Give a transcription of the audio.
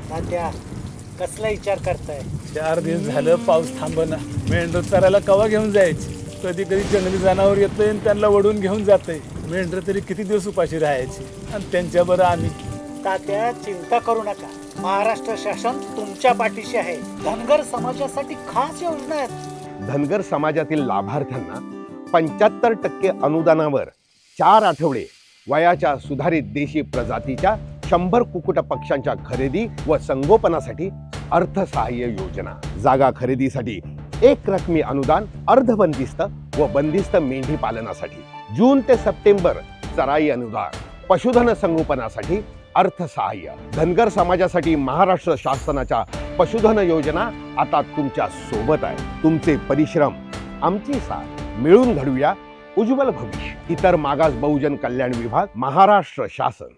तात्या कसला विचार करताय? 4 दिवस झालं पाऊस थांबना. मेंढर चरायला कवा घेऊन जायची? कधी कधी जंगली जनावर येतंय आणि त्यांना वडून घेऊन जातंय. मेंढर तरी किती दिवस उपाशी राहायची आणि त्यांच्याबरोबर आम्ही. तात्या चिंता करू नका, महाराष्ट्र शासन तुमच्या पाठीशी आहे. धनगर समाजासाठी खास योजना आहेत. धनगर समाजातील लाभार्थ्यांना 75% अनुदानावर 4 आठवडे वयाच्या सुधारित देशी प्रजातीच्या 100 कुकुट पक्ष्यांच्या खरेदी व संगोपनासाठी अर्थसहाय्य योजना. जागा खरेदीसाठी 1 रकमी अनुदान अर्धबंदिस्त व बंदिस्त मेंढी पालनासाठी. जून ते सप्टेंबर चराई अनुदान. पशुधन संगोपनासाठी अर्थसहाय्य. धनगर समाजासाठी महाराष्ट्र शासनाच्या पशुधन योजना आता तुमच्या सोबत आहे. तुमचे परिश्रम आमची साथ मिळून घडूया उज्ज्वल भविष्य. इतर मागास बहुजन कल्याण विभाग, महाराष्ट्र शासन.